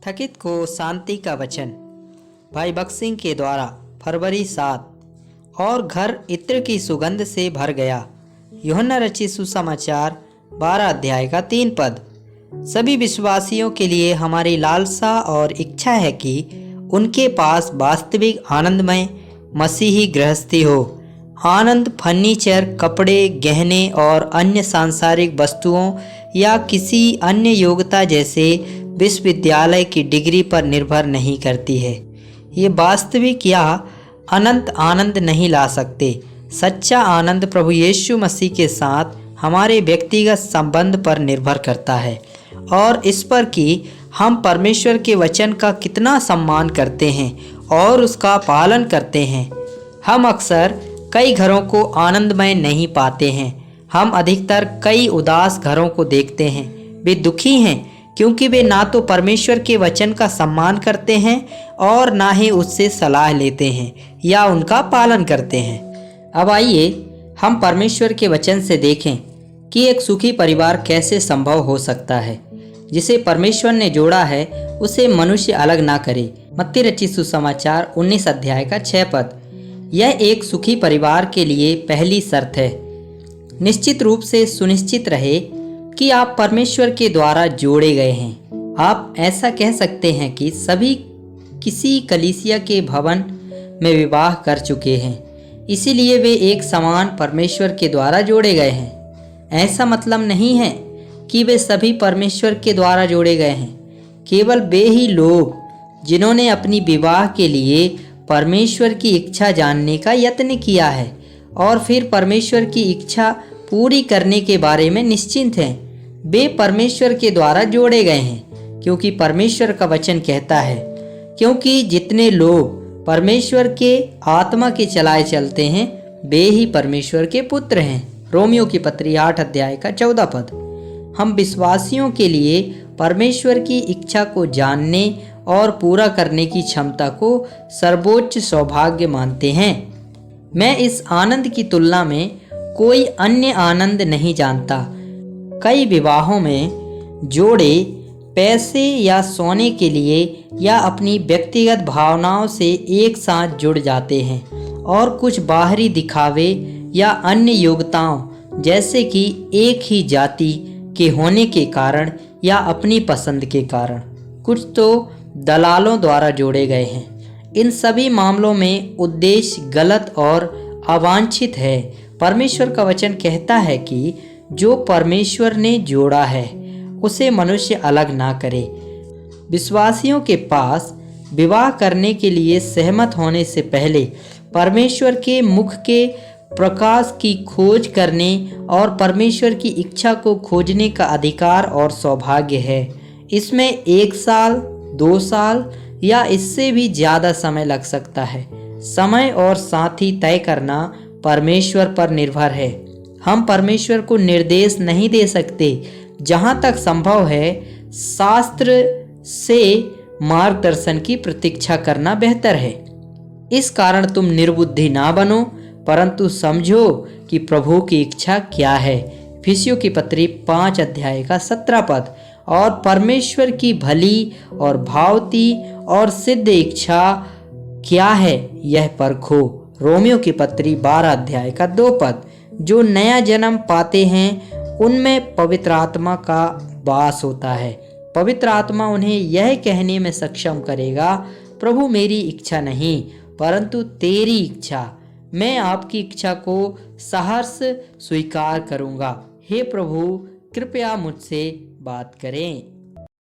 थकित को शांति का वचन। भाई बख्श सिंह के द्वारा फरवरी 7। और घर इत्र की सुगंध से भर गया। यूहन्ना रचित सुसमाचार 12 अध्याय का 3 पद। सभी विश्वासियों के लिए हमारी लालसा और इच्छा है कि उनके पास वास्तविक आनंदमय मसीही गृहस्थी हो। आनंद फर्नीचर, कपड़े, गहने और अन्य सांसारिक वस्तुओं या किसी अन्य योग्यता जैसे विश्वविद्यालय की डिग्री पर निर्भर नहीं करती है। ये वास्तविक या अनंत आनंद नहीं ला सकते। सच्चा आनंद प्रभु यीशु मसीह के साथ हमारे व्यक्तिगत संबंध पर निर्भर करता है और इस पर कि हम परमेश्वर के वचन का कितना सम्मान करते हैं और उसका पालन करते हैं। हम अक्सर कई घरों को आनंदमय नहीं पाते हैं। हम अधिकतर कई उदास घरों को देखते हैं। वे दुखी हैं क्योंकि वे ना तो परमेश्वर के वचन का सम्मान करते हैं और ना ही उससे सलाह लेते हैं या उनका पालन करते हैं। अब आइए हम परमेश्वर के वचन से देखें कि एक सुखी परिवार कैसे संभव हो सकता है। जिसे परमेश्वर ने जोड़ा है उसे मनुष्य अलग ना करे। मत्ती रचित सुसमाचार 19 अध्याय का 6 पद। यह एक सुखी परिवार के लिए पहली शर्त है। निश्चित रूप से सुनिश्चित रहे कि आप परमेश्वर के द्वारा जोड़े गए हैं। आप ऐसा कह सकते हैं कि सभी किसी कलीसिया के भवन में विवाह कर चुके हैं, इसीलिए वे एक समान परमेश्वर के द्वारा जोड़े गए हैं। ऐसा मतलब नहीं है कि वे सभी परमेश्वर के द्वारा जोड़े गए हैं। केवल वे ही लोग जिन्होंने अपनी विवाह के लिए परमेश्वर की इच्छा जानने का यत्न किया है और फिर परमेश्वर की इच्छा पूरी करने के बारे में निश्चिंत हैं, वे परमेश्वर के द्वारा जोड़े गए हैं। क्योंकि परमेश्वर का वचन कहता है, क्योंकि जितने लोग परमेश्वर के आत्मा के चलाए चलते हैं वे ही परमेश्वर के पुत्र हैं। रोमियो की पत्री 8 अध्याय का 14 पद। हम विश्वासियों के लिए परमेश्वर की इच्छा को जानने और पूरा करने की क्षमता को सर्वोच्च सौभाग्य मानते हैं। मैं इस आनंद की तुलना में कोई अन्य आनंद नहीं जानता। कई विवाहों में जोड़े पैसे या सोने के लिए या अपनी व्यक्तिगत भावनाओं से एक साथ जुड़ जाते हैं और कुछ बाहरी दिखावे या अन्य योग्यताओं जैसे कि एक ही जाति के होने के कारण या अपनी पसंद के कारण, कुछ तो दलालों द्वारा जोड़े गए हैं। इन सभी मामलों में उद्देश्य गलत और अवांछित है। परमेश्वर का वचन कहता है कि जो परमेश्वर ने जोड़ा है उसे मनुष्य अलग ना करे। विश्वासियों के पास विवाह करने के लिए सहमत होने से पहले परमेश्वर के मुख के प्रकाश की खोज करने और परमेश्वर की इच्छा को खोजने का अधिकार और सौभाग्य है। इसमें 1 साल, 2 साल या इससे भी ज़्यादा समय लग सकता है। समय और साथी तय करना परमेश्वर पर निर्भर है। हम परमेश्वर को निर्देश नहीं दे सकते। जहाँ तक संभव है शास्त्र से मार्गदर्शन की प्रतीक्षा करना बेहतर है। इस कारण तुम निर्बुद्धि ना बनो, परंतु समझो कि प्रभु की इच्छा क्या है। इफिसियों की पत्री 5 अध्याय का 17 पद। और परमेश्वर की भली और भावती और सिद्ध इच्छा क्या है यह परखो। रोमियो की पत्री 12 अध्याय का 2 पद। जो नया जन्म पाते हैं उनमें पवित्र आत्मा का वास होता है। पवित्र आत्मा उन्हें यह कहने में सक्षम करेगा, प्रभु मेरी इच्छा नहीं परंतु तेरी इच्छा। मैं आपकी इच्छा को सहर्ष स्वीकार करूंगा। हे प्रभु कृपया मुझसे बात करें।